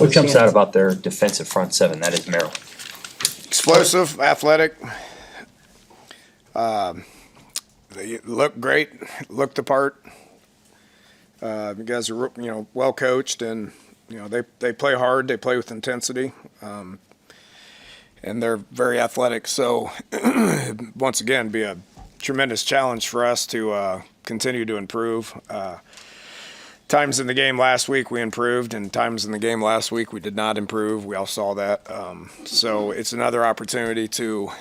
What jumps out about their defensive front seven? That is Maryland. Explosive, athletic. They look great, look the part. You guys are, well coached, and they play hard. They play with intensity, and they're very athletic. So, once again, be a tremendous challenge for us to continue to improve. Times in the game last week we improved, and times in the game last week we did not improve. We all saw that. So it's another opportunity to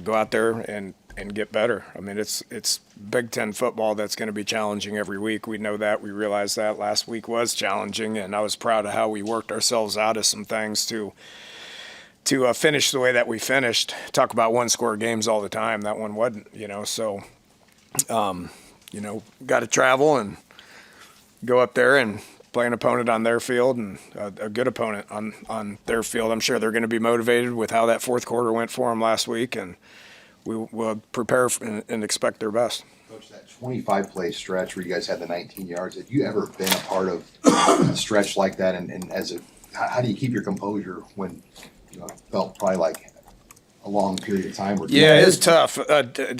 go out there and get better. I mean, it's Big Ten football that's going to be challenging every week. We know that. We realized that last week was challenging, and I was proud of how we worked ourselves out of some things to finish the way that we finished. Talk about one-score games all the time. That one wasn't, So, got to travel and go up there and play an opponent on their field, and a good opponent on their field. I'm sure they're going to be motivated with how that fourth quarter went for them last week, and we will prepare and expect their best. Coach, that 25-play stretch where you guys had the 19 yards, have you ever been a part of a stretch like that? And how do you keep your composure when it felt probably like a long period of time? Yeah, it's tough.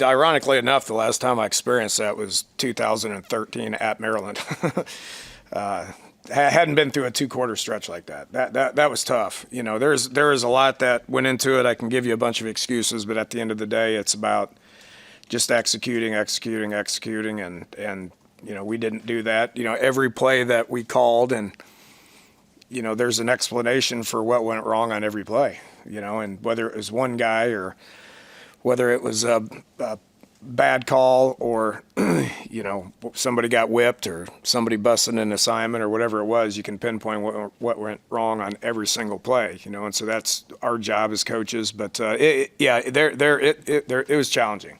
Ironically enough, the last time I experienced that was 2013 at Maryland. Hadn't been through a two-quarter stretch like that. That was tough. There is a lot that went into it. I can give you a bunch of excuses, but at the end of the day, it's about just executing, and we didn't do that. Every play that we called, and there's an explanation for what went wrong on every play. And whether it was one guy or whether it was a bad call or, somebody got whipped or somebody busted an assignment or whatever it was, you can pinpoint what went wrong on every single play, and so that's our job as coaches. But it was challenging.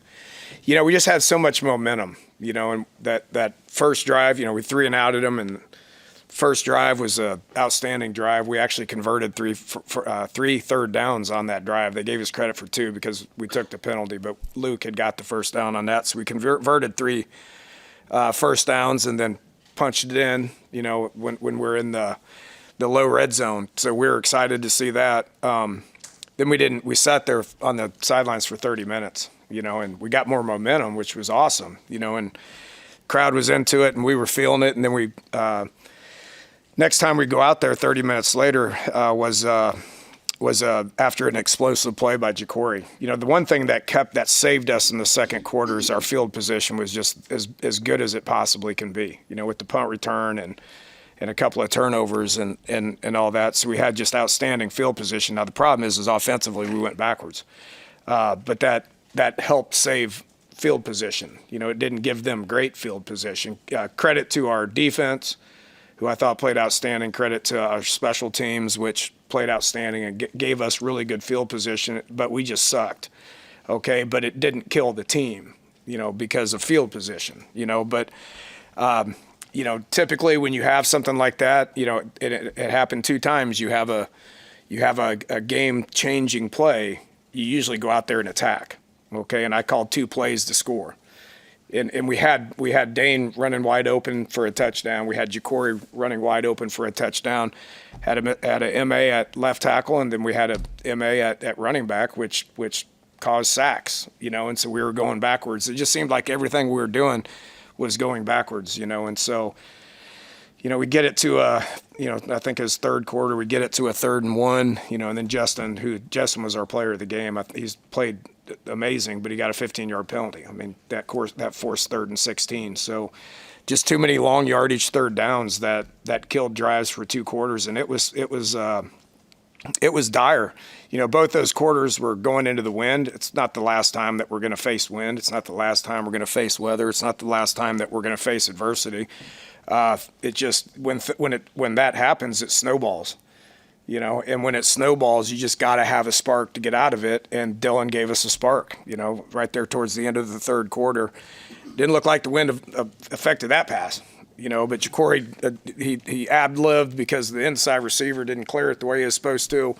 We just had so much momentum, and that first drive, we 3-and-outed them, and first drive was an outstanding drive. We actually converted three third downs on that drive. They gave us credit for 2 because we took the penalty, but Luke had got the first down on that. So we converted 3 first downs and then punched it in, when we're in the low red zone. So we were excited to see that. Then we sat there on the sidelines for 30 minutes, and we got more momentum, which was awesome, and crowd was into it and we were feeling it. And then we next time we go out there 30 minutes later was after an explosive play by Jacory. The one thing that saved us in the second quarter is our field position was just as good as it possibly can be, with the punt return and a couple of turnovers and all that. So we had just outstanding field position. Now the problem is offensively we went backwards, but that helped save field position. It didn't give them great field position. Credit to our defense, who I thought played outstanding. Credit to our special teams, which played outstanding and gave us really good field position, but we just sucked. Okay, but it didn't kill the team, because of field position, but typically when you have something like that, it happened 2 times. You have a game-changing play. You usually go out there and attack. Okay, and I called 2 plays to score. And we had Dane running wide open for a touchdown. We had Jacory running wide open for a touchdown. Had a MA at left tackle, and then we had a MA at running back, which caused sacks. And so we were going backwards. It just seemed like everything we were doing was going backwards. And so we get it to I think his third quarter, we get it to a 3rd and 1. And then Justin was our player of the game. He's played amazing, but he got a 15-yard penalty. I mean, that forced 3rd and 16. So just too many long yardage third downs that killed drives for 2 quarters, and it was dire. Both those quarters were going into the wind. It's not the last time that we're going to face wind. It's not the last time we're going to face weather. It's not the last time that we're going to face adversity. It just when that happens, it snowballs. And when it snowballs, you just got to have a spark to get out of it. And Dylan gave us a spark, right there towards the end of the third quarter. Didn't look like the wind affected that pass, but Jacory, he ad-libbed because the inside receiver didn't clear it the way he was supposed to.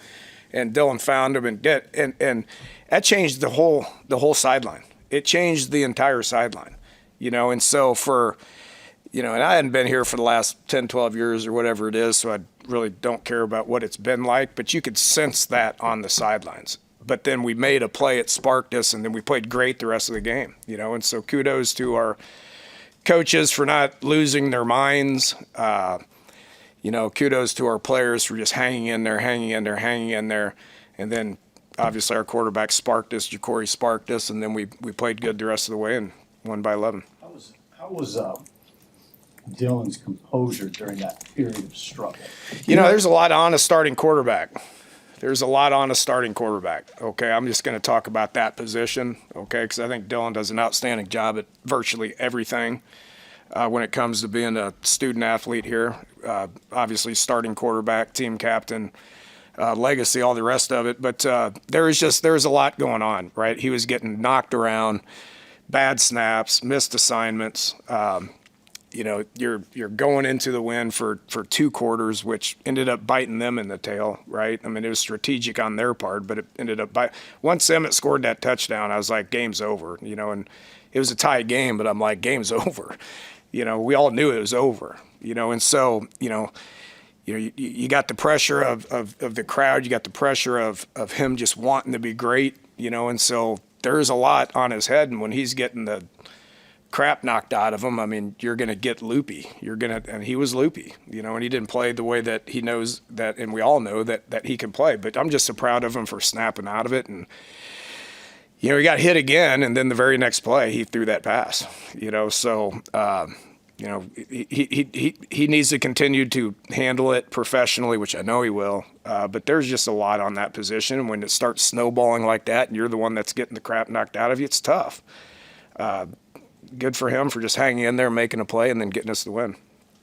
And Dylan found him and that changed the whole sideline. It changed the entire sideline, and so for, and I hadn't been here for the last 10, 12 years or whatever it is, so I really don't care about what it's been like, but you could sense that on the sidelines. But then we made a play, it sparked us, and then we played great the rest of the game, and so kudos to our coaches for not losing their minds. Kudos to our players for just hanging in there. And then obviously our quarterback sparked us, Ja'Cory sparked us, and then we played good the rest of the way and won by 11. How was Dylan's composure during that period of struggle? There's a lot on a starting quarterback. Okay, I'm just going to talk about that position, okay, because I think Dylan does an outstanding job at virtually everything when it comes to being a student athlete here. Obviously, starting quarterback, team captain, legacy, all the rest of it. But there's a lot going on, right? He was getting knocked around, bad snaps, missed assignments. You're going into the win for 2 quarters, which ended up biting them in the tail, right? I mean, it was strategic on their part, but it ended up once Emmett scored that touchdown, I was like, game's over, and it was a tie game, but I'm like, game's over. We all knew it was over, and so, you got the pressure of the crowd, you got the pressure of him just wanting to be great, and so there's a lot on his head, and when he's getting the crap knocked out of him, I mean, you're going to get loopy. And he was loopy, and he didn't play the way that he knows that, and we all know that he can play. But I'm just so proud of him for snapping out of it. And, he got hit again, and then the very next play, he threw that pass, So, he needs to continue to handle it professionally, which I know he will. But there's just a lot on that position. When it starts snowballing like that, and you're the one that's getting the crap knocked out of you, it's tough. Good for him for just hanging in there, making a play, and then getting us the win.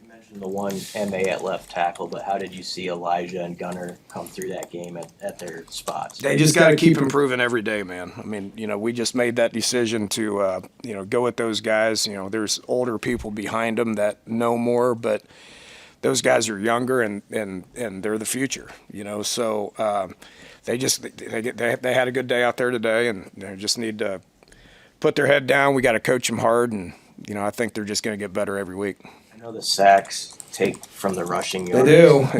You mentioned the one MA at left tackle, but how did you see Elijah and Gunner come through that game at their spots? They just got to keep improving every day, man. I mean, we just made that decision to, go with those guys. There's older people behind them that know more, but those guys are younger and they're the future, So they had a good day out there today, and they just need to put their head down. We got to coach them hard, and I think they're just going to get better every week. I know the sacks take from the rushing They yards.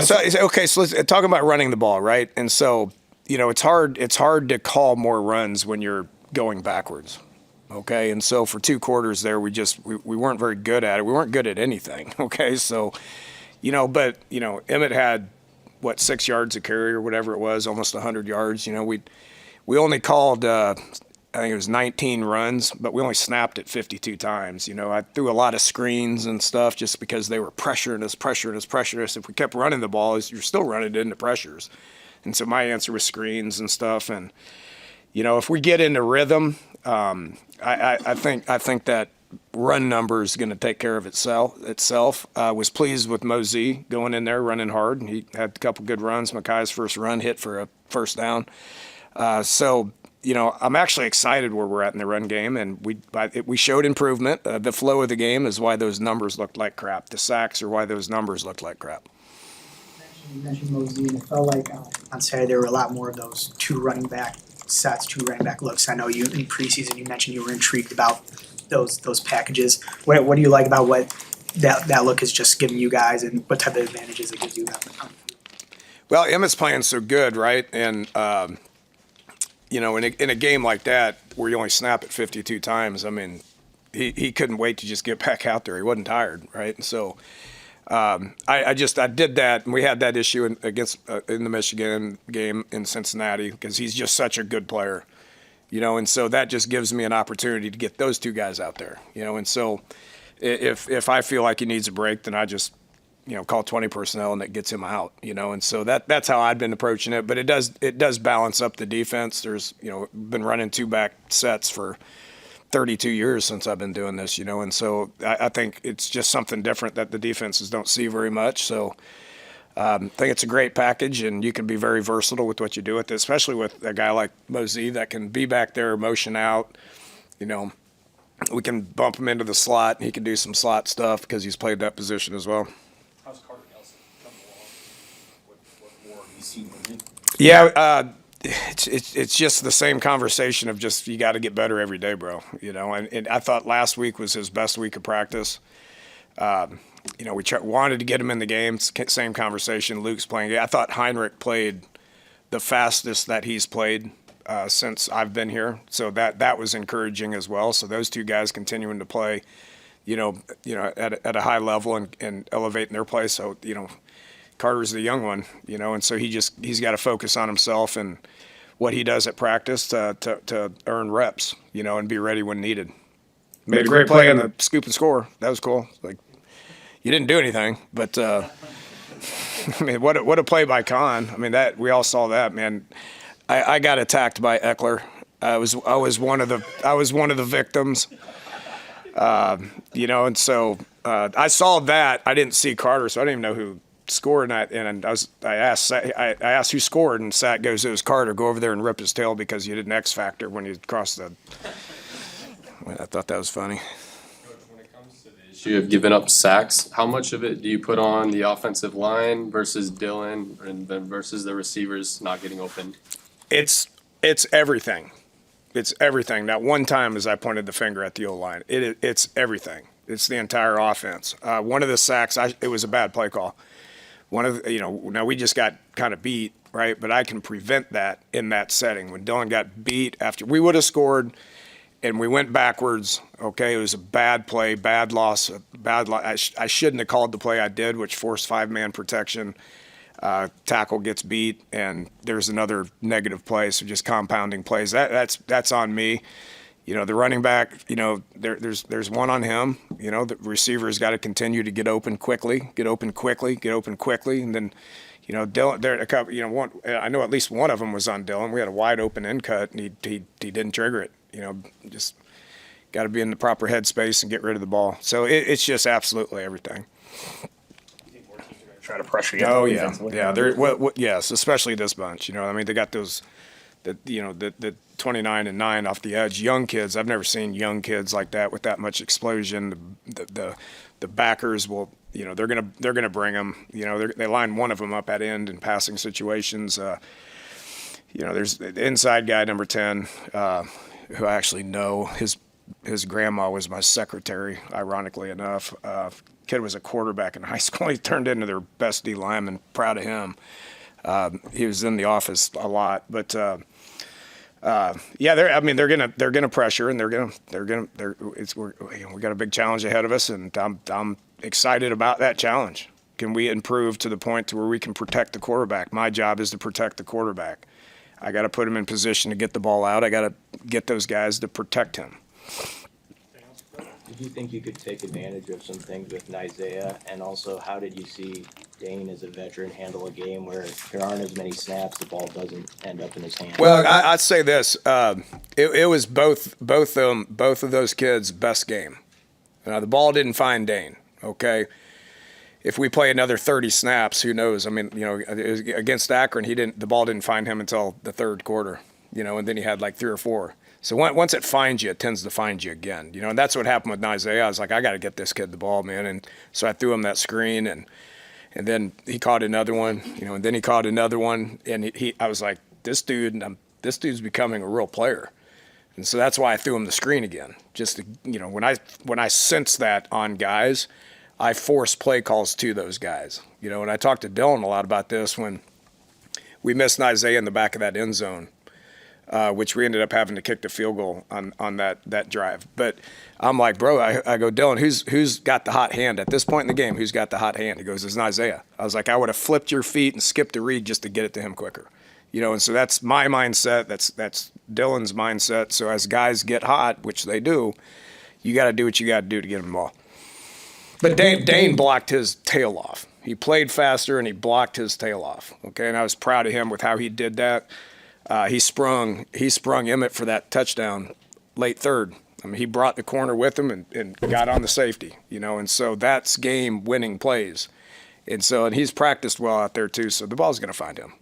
do. Okay, so let's talk about running the ball, right? And so, it's hard to call more runs when you're going backwards. Okay, and so for 2 quarters there, we weren't very good at it. We weren't good at anything. Okay, so, but Emmett had 6 yards a carry or whatever it was, almost 100 yards. We only called. I think it was 19 runs, but we only snapped it 52 times. I threw a lot of screens and stuff just because they were pressuring us. If we kept running the ball, you're still running it into pressures. And so my answer was screens and stuff. And, if we get into rhythm, I think that run number is going to take care of itself. Was pleased with Mosey going in there, running hard. He had a couple good runs. Makai's first run hit for a first down. I'm actually excited where we're at in the run game, and we showed improvement. The flow of the game is why those numbers looked like crap. The sacks are why those numbers looked like crap. You mentioned Mosey, and it felt like on Saturday there were a lot more of those 2 running back sets, 2 running back looks. I know you in preseason you mentioned you were intrigued about those packages. What do you like about what that look is just giving you guys, and what type of advantages it gives you? Well, Emmett's playing so good, right? And in a game like that where you only snap it 52 times, I mean, he couldn't wait to just get back out there. He wasn't tired, right? And so I did that, and we had that issue in the Michigan game in Cincinnati because he's just such a good player, and so that just gives me an opportunity to get those 2 guys out there, and so if I feel like he needs a break, then I just call 20 personnel and that gets him out, and so that's how I've been approaching it. But it does balance up the defense. There's, been running 2 back sets for 32 years since I've been doing this, and so I think it's just something different that the defenses don't see very much. So I think it's a great package, and you can be very versatile with what you do with it, especially with a guy like Mosey that can be back there, motion out, we can bump him into the slot. He can do some slot stuff because he's played that position as well. How's Carter Nelson coming along? What more have you seen from him? Yeah, it's just the same conversation of just you got to get better every day, bro. And I thought last week was his best week of practice. You know, we wanted to get him in the game. Same conversation. Luke's playing. I thought Heinrich played the fastest that he's played since I've been here. So that was encouraging as well. So those two guys continuing to play, at a high level and elevating their play. So, Carter's the young one, and so he's got to focus on himself and what he does at practice to earn reps, and be ready when needed. Made a great play on the scoop and score. That was cool. Like, you didn't do anything, but I mean, what a play by Kahn. I mean, that we all saw that, man. I got attacked by Eckler. I was one of the victims. And so I saw that. I didn't see Carter, so I didn't even know who scored. And I asked who scored, and Sat goes, "It was Carter. Go over there and rip his tail because you did an X factor when you crossed the." I thought that was funny. When it comes to the issue of giving up sacks, how much of it do you put on the offensive line versus Dylan and then versus the receivers not getting open? It's everything. It's everything. That one time, as I pointed the finger at the O-line, it's everything. It's the entire offense. One of the sacks, it was a bad play call. Now we just got kind of beat, right? But I can prevent that in that setting. When Dylan got beat after, we would have scored, and we went backwards. Okay, it was a bad play, bad loss. I shouldn't have called the play I did, which forced 5-man protection. Tackle gets beat, and there's another negative play. So just compounding plays. That's on me. The running back. There's one on him. The receiver's got to continue to get open quickly, and then, Dylan. There a couple. One. I know at least one of them was on Dylan. We had a wide open end cut, and he didn't trigger it. Just got to be in the proper headspace and get rid of the ball. So it's just absolutely everything. Try to pressure you. Oh yeah, yeah. Yes, especially this bunch. They got those, the 29 and 9 off the edge. Young kids. I've never seen young kids like that with that much explosion. The backers will, they're gonna bring them. They line one of them up at end in passing situations. There's the inside guy, number 10, who I actually know. His grandma was my secretary, ironically enough. Kid was a quarterback in high school. He turned into their best D lineman. Proud of him. He was in the office a lot, but they're gonna pressure, and we got a big challenge ahead of us, and I'm excited about that challenge. Can we improve to the point to where we can protect the quarterback? My job is to protect the quarterback. I got to put him in position to get the ball out. I got to get those guys to protect him. Did you think you could take advantage of some things with Isaiah? And also, how did you see Dane as a veteran handle a game where there aren't as many snaps, the ball doesn't end up in his hand? Well, I'd say this. It was both of those kids' best game. The ball didn't find Dane, okay? If we play another 30 snaps, who knows? I mean, against Akron, the ball didn't find him until the third quarter, and then he had like 3 or 4. So once it finds you, it tends to find you again, and that's what happened with Isaiah. I was like, I got to get this kid the ball, man. And so I threw him that screen, and then he caught another one, and then he caught another one. And I was like, this dude's becoming a real player. And so that's why I threw him the screen again. Just to, when I sense that on guys, I force play calls to those guys. And I talked to Dylan a lot about this when we missed Isaiah in the back of that end zone. Which we ended up having to kick the field goal on that drive. But I'm like, bro, I go, Dylan, who's got the hot hand at this point in the game? Who's got the hot hand? He goes, it's Isaiah. I was like, I would have flipped your feet and skipped the read just to get it to him quicker. And so that's my mindset. That's Dylan's mindset. So as guys get hot, which they do, you got to do what you got to do to get them the ball. But Dane blocked his tail off. He played faster and he blocked his tail off. Okay, and I was proud of him with how he did that. He sprung Emmett for that touchdown late third. I mean, he brought the corner with him and got on the safety, and so that's game-winning plays. And he's practiced well out there too, so the ball's going to find him.